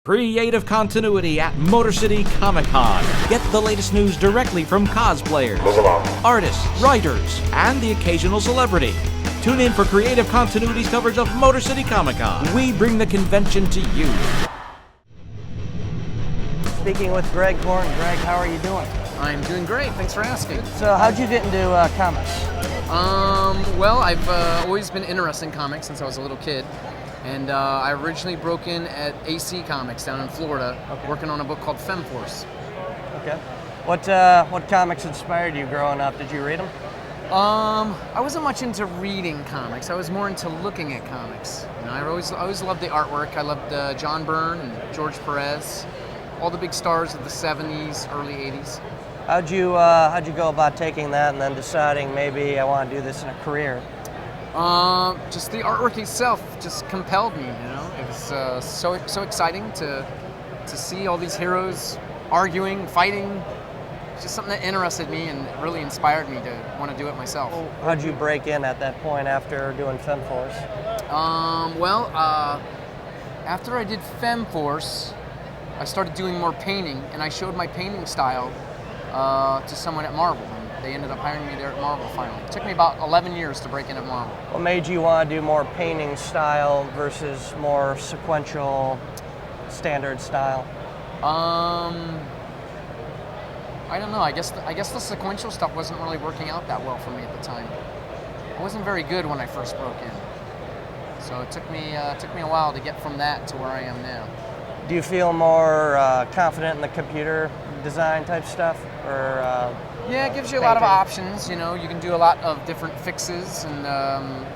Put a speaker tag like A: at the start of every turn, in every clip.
A: Creative continuity at Motor City Comic Con. Get the latest news directly from cosplayers, artists, writers, and the occasional celebrity. Tune in for Creative Continuity's coverage of Motor City Comic Con. We bring the convention to you.
B: Speaking with Greg Gordon. Greg, how are you doing?
C: I'm doing great, thanks for asking.
B: So how'd you get into comics?
C: Well, I've always been interested in comics since I was a little kid. And I originally broke in at AC Comics down in Florida, working on a book called Femforce.
B: Okay. What comics inspired you growing up? Did you read them?
C: I wasn't much into reading comics. I was more into looking at comics. You know, I always loved the artwork. I loved John Byrne and George Perez, all the big stars of the 70s, early 80s.
B: How'd you go about taking that and then deciding maybe I want to do this in a career?
C: Just the artwork itself just compelled me, you know. It was so exciting to see all these heroes arguing, fighting. It's just something that interested me and really inspired me to want to do it myself.
B: How'd you break in at that point after doing Femforce?
C: After I did Femforce, I started doing more painting, and I showed my painting style to someone at Marvel. They ended up hiring me there at Marvel finally. It took me about 11 years to break in at Marvel.
B: What made you want to do more painting style versus more sequential, standard style?
C: I don't know. I guess the sequential stuff wasn't really working out that well for me at the time. I wasn't very good when I first broke in, so it took me a while to get from that to where I am now.
B: Do you feel more confident in the computer design type stuff, or?
C: Yeah, it gives you a lot of options. You know, you can do a lot of different fixes and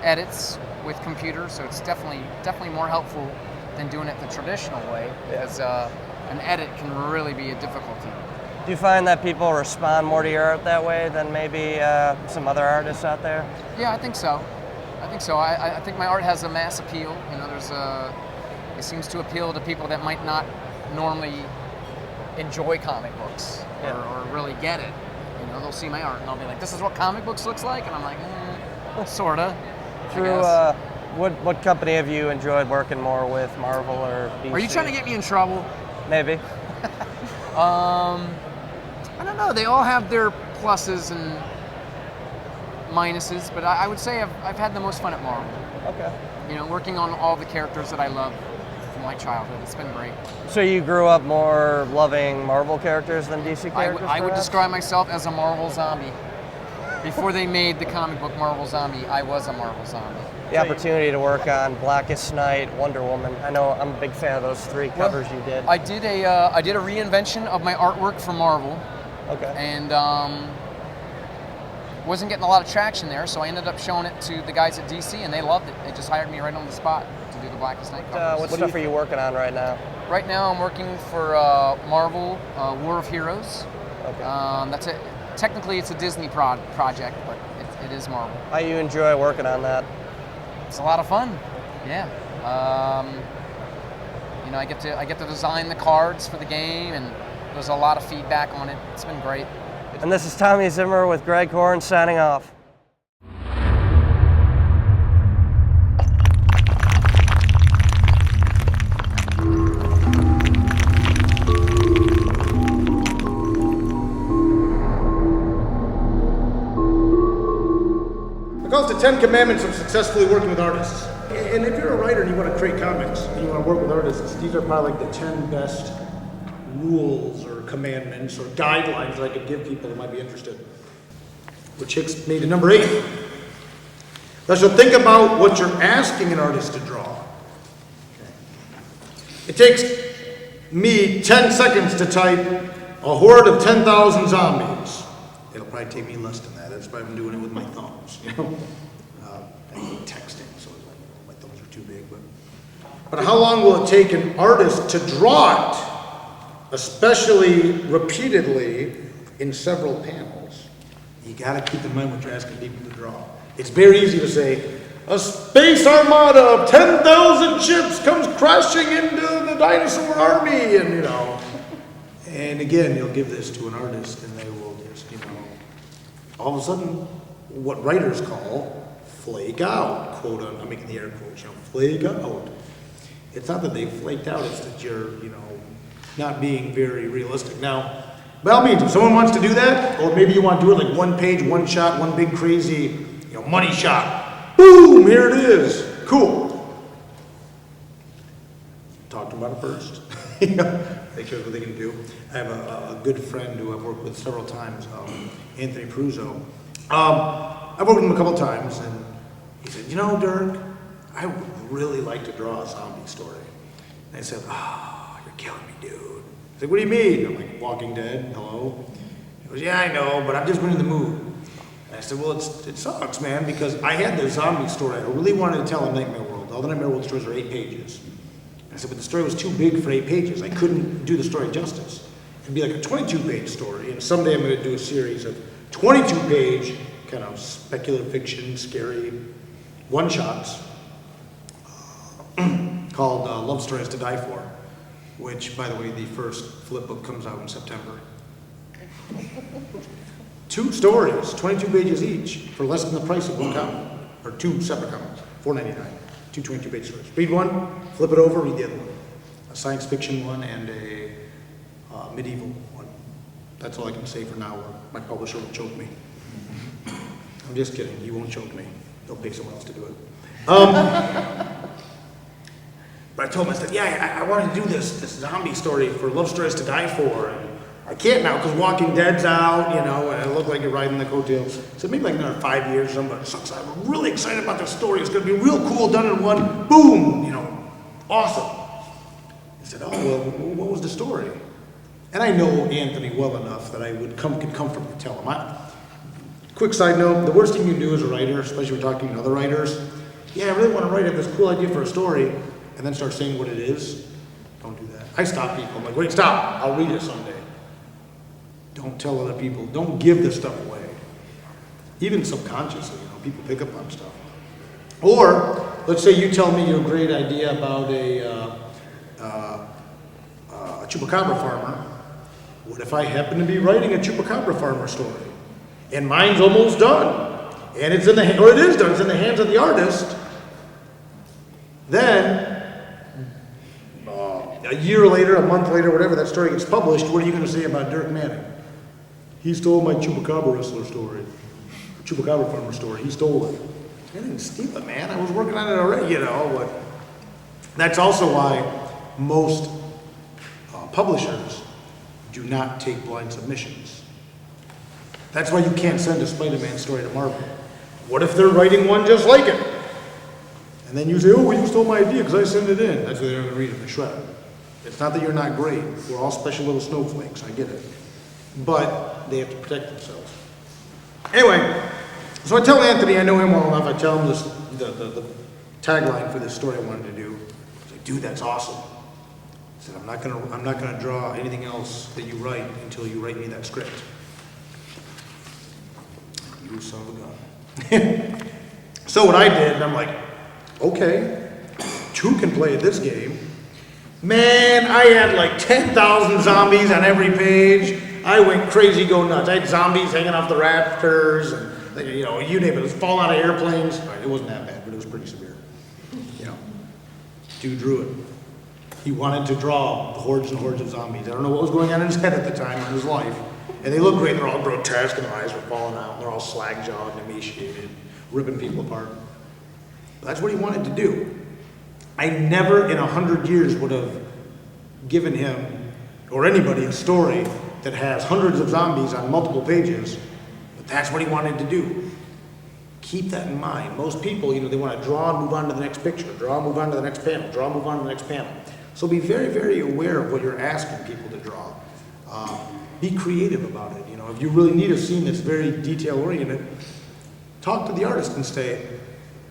C: edits with computers, so it's definitely more helpful than doing it the traditional way, because an edit can really be a difficulty.
B: Do you find that people respond more to your art that way than maybe some other artists out there?
C: Yeah, I think so. I think my art has a mass appeal. You know, it seems to appeal to people that might not normally enjoy comic books or really get it. You know, they'll see my art and they'll be like, "This is what comic books looks like," and I'm like, "Sorta."
B: Through what company have you enjoyed working more with, Marvel or DC?
C: Are you trying to get me in trouble?
B: Maybe.
C: I don't know. They all have their pluses and minuses, but I would say I've had the most fun at Marvel.
B: Okay.
C: You know, working on all the characters that I love from my childhood. It's been great.
B: So you grew up more loving Marvel characters than DC characters?
C: I would describe myself as a Marvel zombie. Before they made the comic book Marvel Zombie, I was a Marvel zombie.
B: The opportunity to work on Blackest Night, Wonder Woman. I know I'm a big fan of those three covers you did.
C: I did a reinvention of my artwork for Marvel.
B: Okay.
C: And wasn't getting a lot of traction there, so I ended up showing it to the guys at DC, and they loved it. They just hired me right on the spot to do the Blackest Night covers.
B: What stuff are you working on right now?
C: Right now, I'm working for Marvel War of Heroes.
B: Okay.
C: That's it. Technically, it's a Disney project, but it is Marvel.
B: How you enjoy working on that?
C: It's a lot of fun. Yeah. You know, I get to design the cards for the game, and there's a lot of feedback on it. It's been great.
B: And this is Tommy Zimmer with Greg Horn signing off.
D: It calls the 10 Commandments of successfully working with artists. And if you're a writer and you want to create comics and you want to work with artists, these are probably like the 10 best rules or commandments or guidelines that I could give people that might be interested. Which takes me to number 8. Thou shalt think about what you're asking an artist to draw. It takes me 10 seconds to type a horde of 10,000 zombies. It'll probably take me less than that. That's why I'm doing it with my thumbs, you know. I hate texting, so my thumbs are too big. But how long will it take an artist to draw it, especially repeatedly in several panels? You got to keep in mind what you're asking people to draw. It's very easy to say, a space armada of 10,000 ships comes crashing into the dinosaur army, and you know. And again, you'll give this to an artist, and they will just, you know, all of a sudden, what writers call flake out, quote, I'm making the air quotes, you know, flake out. It's not that they flaked out, it's that you're, not being very realistic. Now, by all means, if someone wants to do that, or maybe you want to do it like one page, one shot, one big crazy, money shot. Boom, here it is. Cool. Talk to them about it first. Make sure what they can do. I have a good friend who I've worked with several times, Anthony Pruzo. I've worked with him a couple times, and he said, Dirk, I would really like to draw a zombie story. And I said, you're killing me, dude. He's like, what do you mean? I'm like, Walking Dead, hello? He goes, yeah, I know, but I'm just in the mood. And I said, well, it sucks, man, because I had the zombie story I really wanted to tell in Nightmare World. All the Nightmare World stories are 8 pages. I said, but the story was too big for 8 pages. I couldn't do the story justice. It'd be like a 22-page story, and someday I'm going to do a series of 22-page kind of speculative fiction, scary one-shots called Love Stories to Die For, which, by the way, the first flip book comes out in September. 2 stories, 22 pages each, for less than the price of one comic, or 2 separate comics, $4.99. 2 22-page stories. Read one, flip it over, read the other one. A science fiction one and a medieval one. That's all I can say for now, or my publisher will choke me. I'm just kidding, he won't choke me. They'll pay someone else to do it. But I told him, I said, yeah, I wanted to do this zombie story for Love Stories to Die For. And I can't now because Walking Dead's out, and I look like you're riding the coattails. So maybe like another 5 years or something, but it sucks. I'm really excited about this story. It's going to be real cool, done in one, boom, awesome. He said, oh, well, what was the story? And I know Anthony well enough that I could comfortably tell him. Quick side note, the worst thing you can do as a writer, especially when you're talking to other writers, yeah, I really want to write up this cool idea for a story, and then start saying what it is. Don't do that. I stop people. I'm like, wait, stop. I'll read it someday. Don't tell other people. Don't give this stuff away. Even subconsciously, people pick up on stuff. Or, let's say you tell me your great idea about a chupacabra farmer. What if I happen to be writing a chupacabra farmer story? And mine's almost done. And it's in the hands of the artist. Then, a year later, a month later, whatever that story gets published, what are you going to say about Dirk Manning? He stole my chupacabra wrestler story. Chupacabra farmer story. He stole it. I didn't steal it, man. I was working on it already, but that's also why most publishers do not take blind submissions. That's why you can't send a Spider-Man story to Marvel. What if they're writing one just like it? And then you say, oh, well, you stole my idea because I sent it in. That's why they're going to read it and shred it. It's not that you're not great. We're all special little snowflakes. I get it. But they have to protect themselves. Anyway, so I tell Anthony, I know him well enough, I tell him the tagline for this story I wanted to do. He's like, dude, that's awesome. I said, I'm not gonna draw anything else that you write until you write me that script. You son of a gun. So what I did, and I'm like, okay, 2 can play at this game. Man, I had like 10,000 zombies on every page. I went crazy, go nuts. I had zombies hanging off the rafters, and you name it. It was falling out of airplanes. All right, it wasn't that bad, but it was pretty severe. Dude drew it. He wanted to draw hordes and hordes of zombies. I don't know what was going on in his head at the time in his life. And they look great. They're all grotesque, and their eyes were falling out. And they're all slag-jawed and emaciated, ripping people apart. But that's what he wanted to do. I never in 100 years would have given him or anybody a story that has hundreds of zombies on multiple pages, but that's what he wanted to do. Keep that in mind. Most people, they want to draw and move on to the next picture, draw and move on to the next panel, draw and move on to the next panel. So be very, very aware of what you're asking people to draw. Be creative about it. If you really need a scene that's very detail-oriented, talk to the artist and say,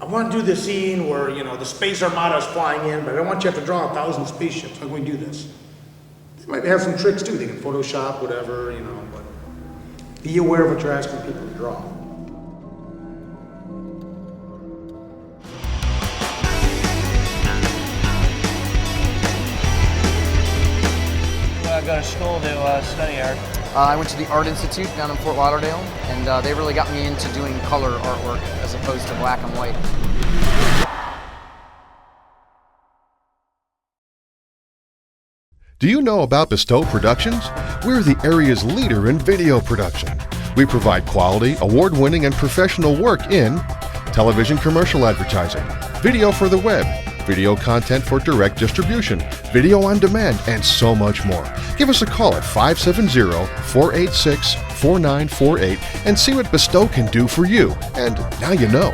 D: I want to do this scene where, the space armada is flying in, but I don't want you to have to draw 1,000 spaceships. How can we do this? They might have some tricks too. They can Photoshop, whatever, but be aware of what you're asking people to draw.
B: Go to school to study art.
C: I went to the Art Institute down in Fort Lauderdale, and they really got me into doing color artwork as opposed to black and white.
E: Do you know about Bestow Productions? We're the area's leader in video production. We provide quality, award-winning, and professional work in television commercial advertising, video for the web, video content for direct distribution, video on demand, and so much more. Give us a call at 570-486-4948 and see what Bestow can do for you. And now you know.